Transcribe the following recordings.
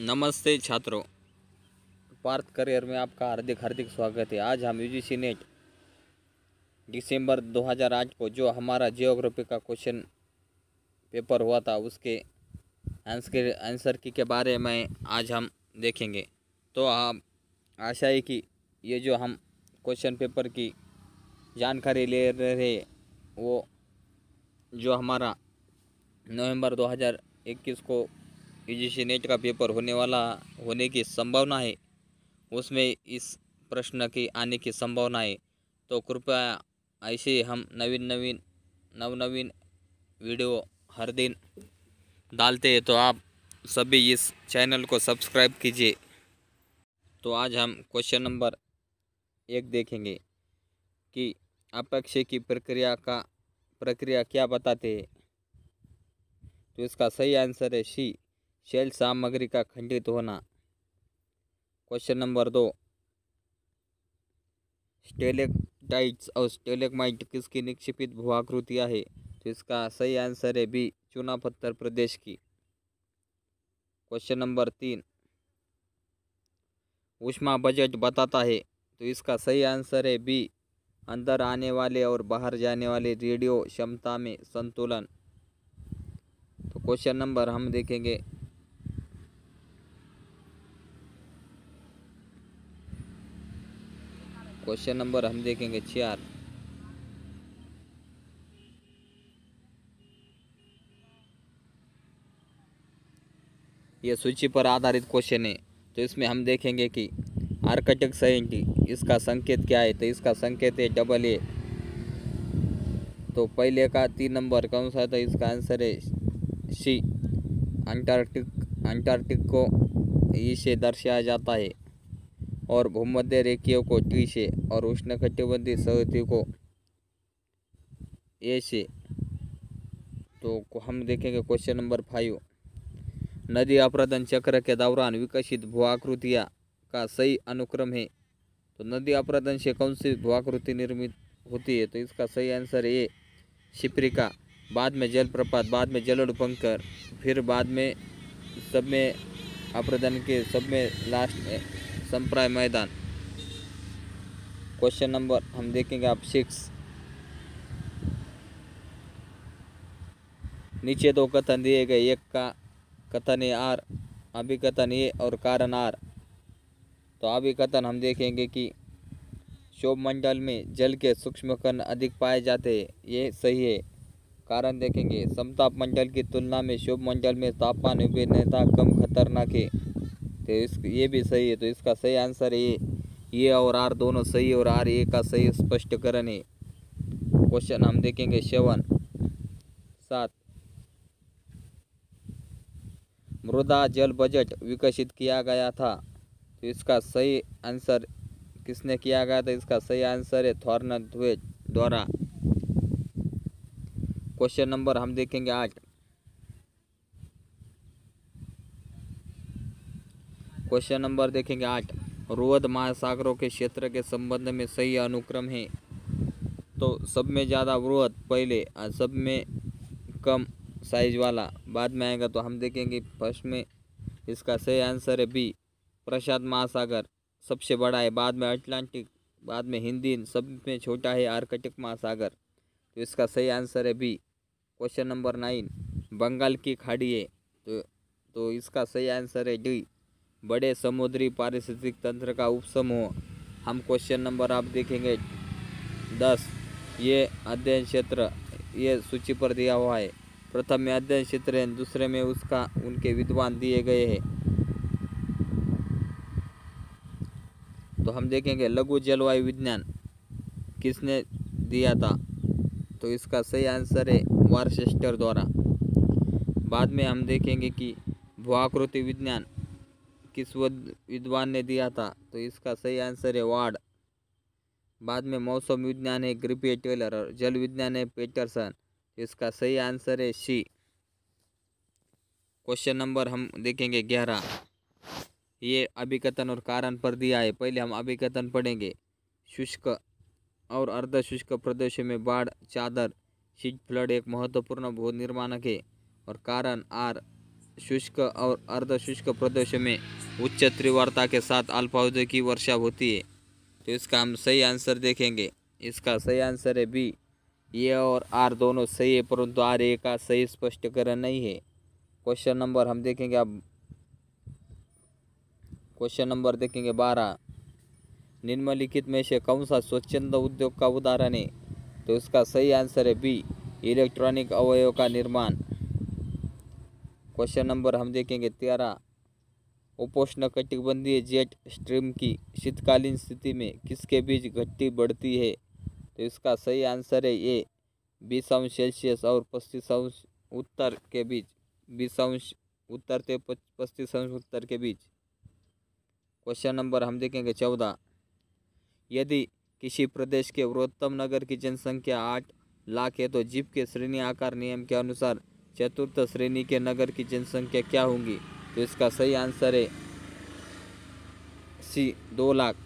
नमस्ते छात्रों, पार्थ करियर में आपका हार्दिक हार्दिक स्वागत है। आज हम यूजीसी नेट दिसंबर 2008 को जो हमारा जियोग्राफी का क्वेश्चन पेपर हुआ था उसके आंसर की के बारे में आज हम देखेंगे। तो आप आशा है कि ये जो हम क्वेश्चन पेपर की जानकारी ले रहे हैं वो जो हमारा नवंबर 2021 को यूजीसी नेट का पेपर होने की संभावना है, उसमें इस प्रश्न की आने की संभावना है। तो कृपया ऐसे हम नवीन वीडियो हर दिन डालते हैं, तो आप सभी इस चैनल को सब्सक्राइब कीजिए। तो आज हम क्वेश्चन नंबर 1 देखेंगे कि अपक्षय की प्रक्रिया क्या बताते हैं। तो इसका सही आंसर है सी, शेल सामग्री का खंडित होना। क्वेश्चन नंबर 2, स्टेलेक्टाइट्स और स्टेलेगमाइट किसकी निक्षेपित भूआकृतियाँ है। तो इसका सही आंसर है बी, चूना पत्थर प्रदेश की। क्वेश्चन नंबर 3, ऊष्मा बजट बताता है। तो इसका सही आंसर है बी, अंदर आने वाले और बाहर जाने वाले रेडियो क्षमता में संतुलन। तो क्वेश्चन नंबर हम देखेंगे क्वेश्चन नंबर हम देखेंगे 4। यह सूची पर आधारित क्वेश्चन है। तो इसमें हम देखेंगे कि आर्कटिक साइंटी इसका संकेत क्या है। तो इसका संकेत है डबल ए। तो पहले का 3 नंबर कौन सा था, इसका आंसर है सी, अंटार्कटिक को ई से दर्शाया जाता है और भूमध्य रेखीय को टी से और उष्णकटिबंधीय सर्दी को ए से। तो हम देखेंगे क्वेश्चन नंबर 5, नदी अपरदन चक्र के दौरान विकसित भूआकृतियाँ का सही अनुक्रम है। तो नदी अपरदन से कौन सी भूआकृति निर्मित होती है। तो इसका सही आंसर ए, शिप्रिका, बाद में जलप्रपात, बाद में जलोढ़ पंकर, फिर बाद में सब में अपरदन के सब में लास्ट में संप्राय मैदान। क्वेश्चन नंबर हम देखेंगे आप 6, नीचे 2 कथन दिए गए, एक का कथन है आर, अभिकथन ए और कारण आर। तो अभिकथन हम देखेंगे कि क्षोभ मंडल में जल के सूक्ष्म कण अधिक पाए जाते हैं, ये सही है। कारण देखेंगे, समताप मंडल की तुलना में क्षोभ मंडल में तापमान विभिन्नता कम खतरनाक है। तो ये भी सही है। तो इसका सही आंसर है ये और आर दोनों सही और आर ए का सही स्पष्टीकरण है। क्वेश्चन हम देखेंगे 7, मृदा जल बजट विकसित किया गया था। तो इसका सही आंसर किसने किया गया था। इसका सही आंसर है थॉर्नद्वेट द्वारा। क्वेश्चन नंबर हम देखेंगे 8, क्वेश्चन नंबर देखेंगे 8, रोअद महासागरों के क्षेत्र के संबंध में सही अनुक्रम है। तो सब में ज़्यादा वृहद पहले और सब में कम साइज वाला बाद में आएगा। तो हम देखेंगे फर्स्ट में इसका सही आंसर है बी, प्रशांत महासागर सबसे बड़ा है, बाद में अटलांटिक, बाद में हिंदी, सब में छोटा है आर्कटिक महासागर। तो इसका सही आंसर है बी। क्वेश्चन नंबर 9, बंगाल की खाड़ी है। तो इसका सही आंसर है डी, बड़े समुद्री पारिस्थितिक तंत्र का उपसमूह। हम क्वेश्चन नंबर आप देखेंगे 10, ये अध्ययन क्षेत्र ये सूची पर दिया हुआ है। प्रथम में अध्ययन क्षेत्र है, दूसरे में उनके विद्वान दिए गए हैं। तो हम देखेंगे लघु जलवायु विज्ञान किसने दिया था। तो इसका सही आंसर है वार्चेस्टर द्वारा। बाद में हम देखेंगे कि भूआकृति विज्ञान किस विद्वान ने दिया था। तो इसका सही आंसर है वार्ड। बाद में मौसम विज्ञान है ग्रिफिथ टेलर और जल विज्ञान है पेटरसन। इसका सही आंसर है सी। क्वेश्चन नंबर हम देखेंगे 11, ये अभिकथन और कारण पर दिया है। पहले हम अभिकथन पढ़ेंगे, शुष्क और अर्ध शुष्क प्रदेशों में बाढ़ चादर शीट फ्लड एक महत्वपूर्ण भू निर्माणक है। और कारण आर, शुष्क और अर्ध शुष्क प्रदेशों में उच्च तीव्रता के साथ अल्पावधि की वर्षा होती है। तो इसका हम सही आंसर देखेंगे। इसका सही आंसर है बी। ए और आर दोनों सही है, परंतु आर ए का सही स्पष्टीकरण नहीं है। क्वेश्चन नंबर हम देखेंगे अब, क्वेश्चन नंबर देखेंगे 12। निम्नलिखित में से कौन सा स्वच्छंद उद्योग का उदाहरण है? तो इसका सही आंसर है बी, इलेक्ट्रॉनिक अवयव का निर्माण। क्वेश्चन नंबर हम देखेंगे 13। उपोष्णकटिबंधीय जेट स्ट्रीम की शीतकालीन स्थिति में किसके बीच घटती बढ़ती है? तो इसका सही आंसर है ए, 20° और 35° उत्तर के बीच, 20° उत्तर से 35° उत्तर के बीच। क्वेश्चन नंबर हम देखेंगे 14। यदि किसी प्रदेश के वृहत्तम नगर की जनसंख्या 8 लाख है तो जीप के श्रेणी आकार नियम के अनुसार चतुर्थ श्रेणी के नगर की जनसंख्या क्या होगी? तो इसका सही आंसर है सी, 2 लाख।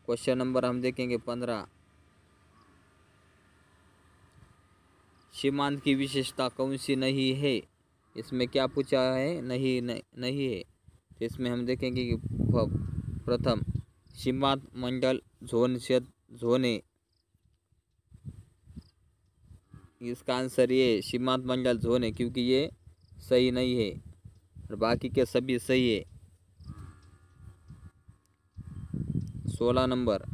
क्वेश्चन नंबर हम देखेंगे 15। सीमांत की विशेषता कौन सी नहीं है? इसमें क्या पूछा है? नहीं है। तो इसमें हम देखेंगे कि प्रथम सीमांत मंडल जोन है। इसका आंसर ये सीमांत मंडल जोन है, क्योंकि ये सही नहीं है और बाकी के सभी सही है। 16 नंबर,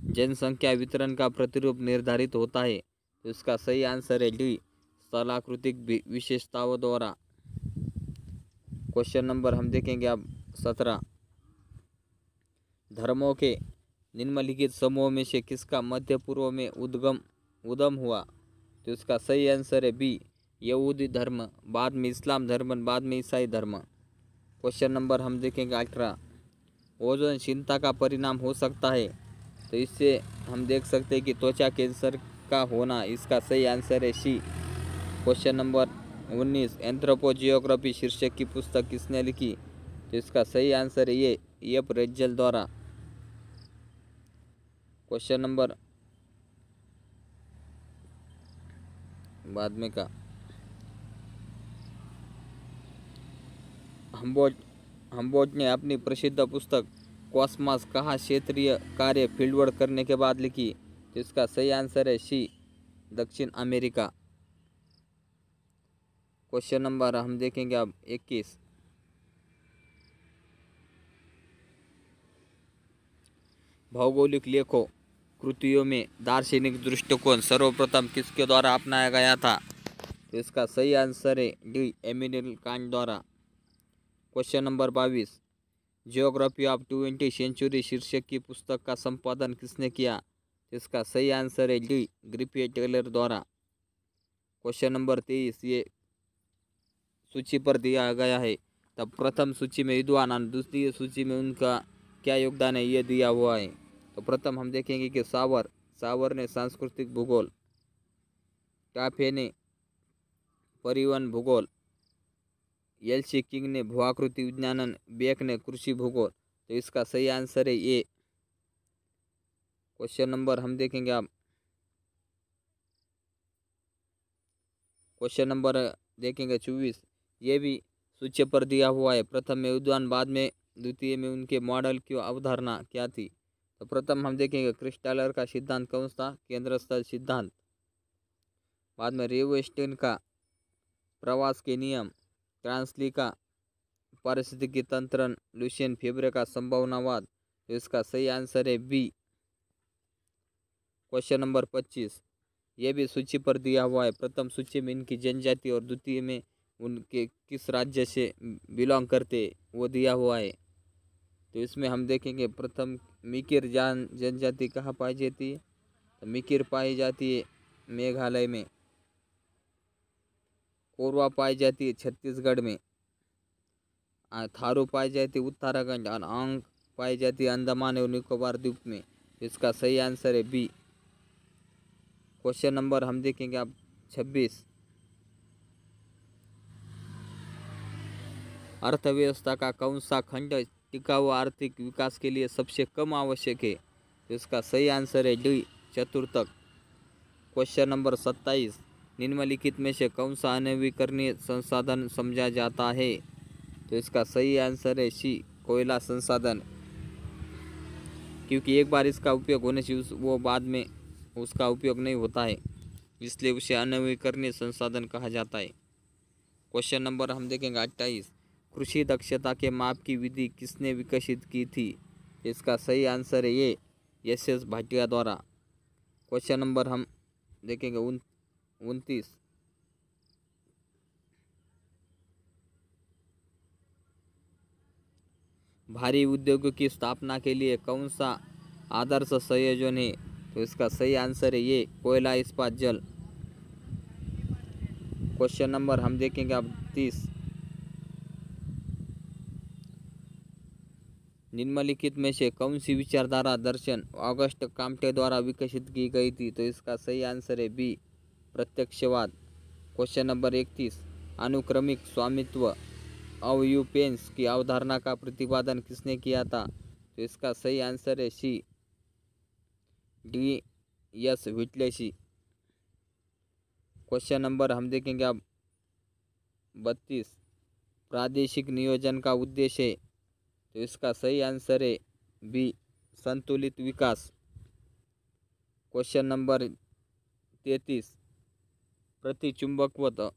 जनसंख्या वितरण का प्रतिरूप निर्धारित होता है। तो इसका सही आंसर है डी, स्थलाकृतिक विशेषताओं द्वारा। क्वेश्चन नंबर हम देखेंगे अब 17। धर्मों के निम्नलिखित समूह में से किसका मध्य पूर्व में उद्गम हुआ? तो इसका सही आंसर है बी, यहूदी धर्म, बाद में इस्लाम धर्म, बाद में ईसाई धर्म। क्वेश्चन नंबर हम देखेंगे 18। ओजोनशीलता का परिणाम हो सकता है। तो इससे हम देख सकते हैं कि त्वचा कैंसर का होना। इसका सही आंसर है सी। Question number 19। एंथ्रोपोजियोग्राफी शीर्षक की पुस्तक किसने लिखी? तो इसका सही आंसर है ये, एफ रेज्जल द्वारा। क्वेश्चन नंबर बाद में का, हम्बोल्ट ने अपनी प्रसिद्ध पुस्तक कॉस्मॉस कहाँ क्षेत्रीय कार्य फील्डवर्क करने के बाद लिखी? तो इसका सही आंसर है सी, दक्षिण अमेरिका। क्वेश्चन नंबर हम देखेंगे अब 21। भौगोलिक लेखों कृतियों में दार्शनिक दृष्टिकोण सर्वप्रथम किसके द्वारा अपनाया गया था? तो इसका सही आंसर है डी, इमैनुएल कांट द्वारा। Question number 22। Geography of 20th century शीर्षक की पुस्तक का संपादन किसने किया? इसका सही आंसर है डी, ग्रिफिथ टेलर द्वारा। Question number 23। ये सूची पर दिया गया है, तब प्रथम सूची में विद्वान और दूसरी सूची में उनका क्या योगदान है, ये दिया हुआ है। तो प्रथम हम देखेंगे कि सावर ने सांस्कृतिक भूगोल, टाफे ने परिवहन भूगोल, एल.सी. किंग ने भूआकृति विज्ञान, बेक ने कृषि भूगोल। तो इसका सही आंसर है ए। क्वेश्चन नंबर हम देखेंगे आप, क्वेश्चन नंबर देखेंगे 24। ये भी सूची पर दिया हुआ है। प्रथम में विद्वान, बाद में द्वितीय में उनके मॉडल की अवधारणा क्या थी? तो प्रथम हम देखेंगे क्रिस्टालर का सिद्धांत कौन सा? केंद्र स्थल सिद्धांत। बाद में रेवेस्टेन का प्रवास के नियम, ट्रांसली का पारिस्थितिकी तंत्र, लुसियन फेब्रे का संभावनावाद। तो इसका सही आंसर है बी। Question number 25। ये भी सूची पर दिया हुआ है। प्रथम सूची में इनकी जनजाति और द्वितीय में उनके किस राज्य से बिलोंग करते वो दिया हुआ है। तो इसमें हम देखेंगे प्रथम मिकिर जनजाति कहाँ पाई जाती है? तो मिकिर पाई जाती है मेघालय में, कोरवा पाई जाती है छत्तीसगढ़ में, थारू पाई जाती है उत्तराखंड और आंग पाई जाती है अंडमान और निकोबार द्वीप में। इसका सही आंसर है बी। क्वेश्चन नंबर हम देखेंगे अब 26। अर्थव्यवस्था का कौन सा खंड टिकाऊ आर्थिक विकास के लिए सबसे कम आवश्यक है? तो इसका सही आंसर है डी, चतुर्थक। Question number 27। निम्नलिखित में से कौन सा अनवीकरणीय संसाधन समझा जाता है? तो इसका सही आंसर है सी, कोयला संसाधन, क्योंकि एक बार इसका उपयोग होने से वो बाद में उसका उपयोग नहीं होता है, इसलिए उसे अनवीकरणीय संसाधन कहा जाता है। क्वेश्चन नंबर हम देखेंगे 28। कृषि दक्षता के माप की विधि किसने विकसित की थी? इसका सही आंसर है ये एस भाटिया द्वारा। क्वेश्चन नंबर हम देखेंगे 29। भारी उद्योगों की स्थापना के लिए कौन सा आदर्श संयोजन है? तो इसका सही आंसर है ये कोयला इस्पात जल। क्वेश्चन नंबर हम देखेंगे अब 30। निम्नलिखित में से कौन सी विचारधारा दर्शन ऑगस्ट काम्टे द्वारा विकसित की गई थी? तो इसका सही आंसर है बी, प्रत्यक्षवाद। Question number 31। अनुक्रमिक स्वामित्व ऑक्यूपेंस की अवधारणा का प्रतिपादन किसने किया था? तो इसका सही आंसर है सी, डी एस व्हिटलेसी। क्वेश्चन नंबर हम देखेंगे अब 32। प्रादेशिक नियोजन का उद्देश्य है? तो इसका सही आंसर है बी, संतुलित विकास। Question number 33। प्रतिचुंबकत्व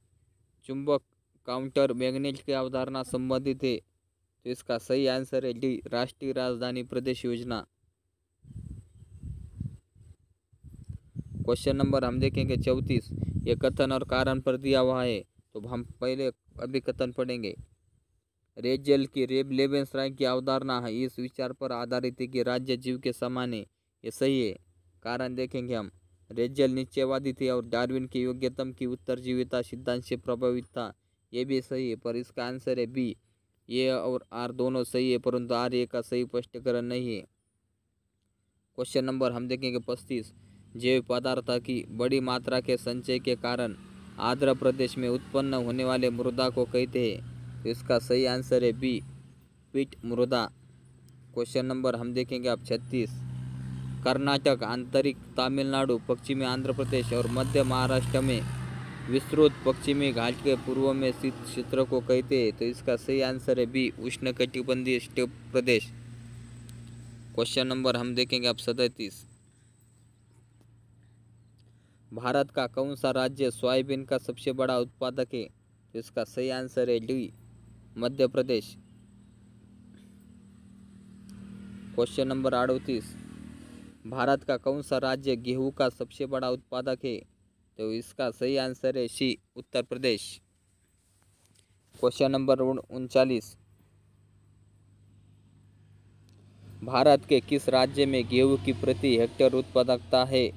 चुंबक काउंटर मैग्नेट की अवधारणा संबंधित है? तो इसका सही आंसर है डी, राष्ट्रीय राजधानी प्रदेश योजना। क्वेश्चन नंबर हम देखेंगे 34। ये कथन और कारण पर दिया हुआ है, तो हम पहले अभी कथन पढ़ेंगे। रेजल की रेब लेबेंसराय की अवधारणा है इस विचार पर आधारित है कि राज्य जीव के समान है। ये सही है। कारण देखेंगे हम। रेजल निश्चयवादी थे और डार्विन के योग्यतम की उत्तरजीविता सिद्धांत से प्रभावित था। ये भी सही है, पर इसका आंसर है बी। ये और आर दोनों सही है, परंतु आर ए का सही स्पष्टीकरण नहीं है। क्वेश्चन नंबर हम देखेंगे 35। जैव पदार्थ की बड़ी मात्रा के संचय के कारण आंध्र प्रदेश में उत्पन्न होने वाले मृदा को कहते हैं? तो इसका सही आंसर है बी, पीट मृदा। क्वेश्चन नंबर हम देखेंगे अब 36। कर्नाटक, आंतरिक तमिलनाडु, पश्चिमी आंध्र प्रदेश और मध्य महाराष्ट्र में विस्तृत पश्चिमी घाट के पूर्व में स्थित क्षेत्र को कहते हैं? तो इसका सही आंसर है बी, उष्णकटिबंधीय स्टेप प्रदेश। क्वेश्चन नंबर हम देखेंगे अब 37। भारत का कौन सा राज्य सोयाबीन का सबसे बड़ा उत्पादक है? तो इसका सही आंसर है D, Madhya Pradesh. Question number 38। भारत का कौन सा राज्य गेहूं का सबसे बड़ा उत्पादक है? तो इसका सही आंसर है C, Uttar Pradesh. Question number 39। भारत के किस राज्य में गेहूं की प्रति हेक्टेयर उत्पादकता है?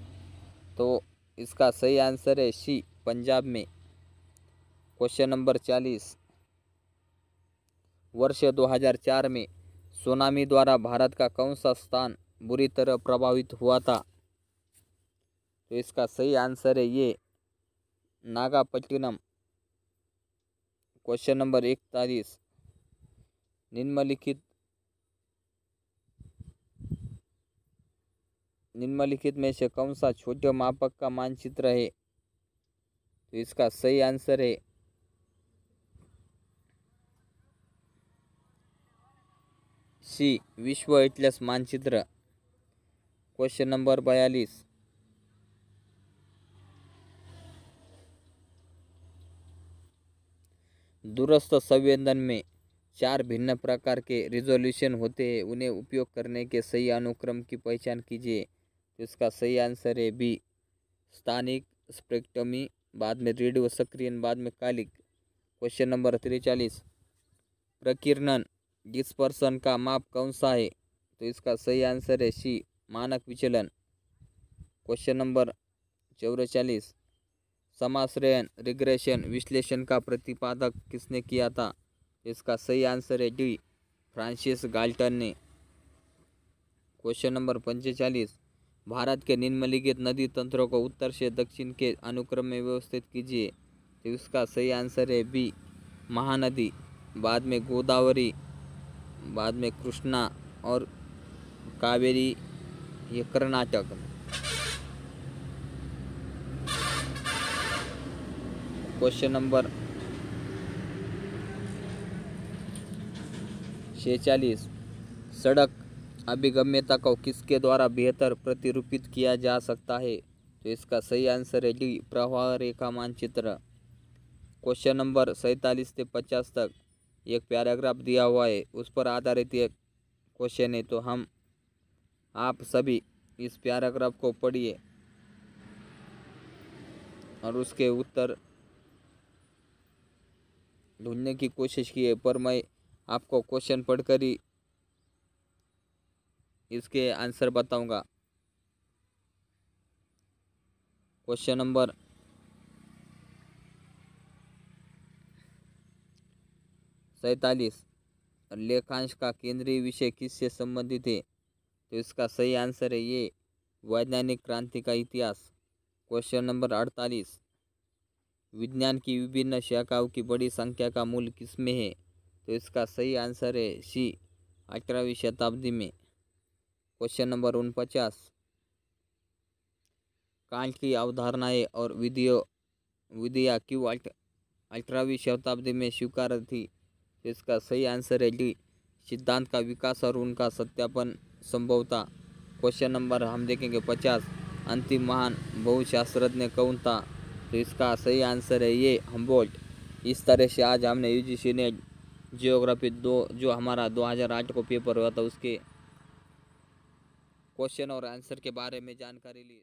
तो इसका सही आंसर है सी, पंजाब में। Question number 40। वर्ष 2004 में सुनामी द्वारा भारत का कौन सा स्थान बुरी तरह प्रभावित हुआ था? तो इसका सही आंसर है ये, नागापट्टिनम। Question number 41। निम्नलिखित में से कौन सा छोटे मापक का मानचित्र है? तो इसका सही आंसर है सी, विश्व एटलस मानचित्र। Question number 42। दूरस्थ संवेदन में 4 भिन्न प्रकार के रिजोल्यूशन होते हैं, उन्हें उपयोग करने के सही अनुक्रम की पहचान कीजिए। तो इसका सही आंसर है बी, स्थानिक, स्पेक्ट्रमी, बाद में रेडियो सक्रियण, बाद में कालिक। Question number 43। प्रकीर्णन डिस्पर्सन का माप कौन सा है? तो इसका सही आंसर है सी, मानक विचलन। Question number 44। समाश्रयन रिग्रेशन विश्लेषण का प्रतिपादक किसने किया था? इसका सही आंसर है डी, फ्रांसिस गाल्टन ने। Question number 45। भारत के निम्नलिखित नदी तंत्रों को उत्तर से दक्षिण के अनुक्रम में व्यवस्थित कीजिए। तो इसका सही आंसर है बी, महानदी, बाद में गोदावरी, बाद में कृष्णा और कावेरी, ये कर्नाटक। क्वेश्चन नंबर 46, सड़क अभिगम्यता को किसके द्वारा बेहतर प्रतिरूपित किया जा सकता है? तो इसका सही आंसर है डी, प्रवाह रेखा मानचित्र। क्वेश्चन नंबर 47 से 50 तक एक पैराग्राफ दिया हुआ है, उस पर आधारित एक क्वेश्चन है। तो आप सभी इस पैराग्राफ को पढ़िए और उसके उत्तर ढूंढने की कोशिश कीजिए, पर मैं आपको क्वेश्चन पढ़कर ही इसके आंसर बताऊंगा। क्वेश्चन नंबर 47, लेखांश का केंद्रीय विषय किससे संबंधित है? तो इसका सही आंसर है ये, वैज्ञानिक क्रांति का इतिहास। क्वेश्चन नंबर 48, विज्ञान की विभिन्न शाखाओं की बड़ी संख्या का मूल किसमें है? तो इसका सही आंसर है सी, 18वीं शताब्दी में। क्वेश्चन नंबर 49, कांट की अवधारणाएं और विधियाँ क्यों 18वीं शताब्दी में स्वीकार थी? तो इसका सही आंसर है डी, सिद्धांत का विकास और उनका सत्यापन संभव था। क्वेश्चन नंबर हम देखेंगे 50, अंतिम महान भूशास्त्रज्ञ कौन था? तो इसका सही आंसर है ये, हम्बोल्ट। इस तरह से आज हमने यूजीसी नेट जियोग्राफी जो हमारा 2008 को पेपर हुआ था उसके क्वेश्चन और आंसर के बारे में जानकारी ली।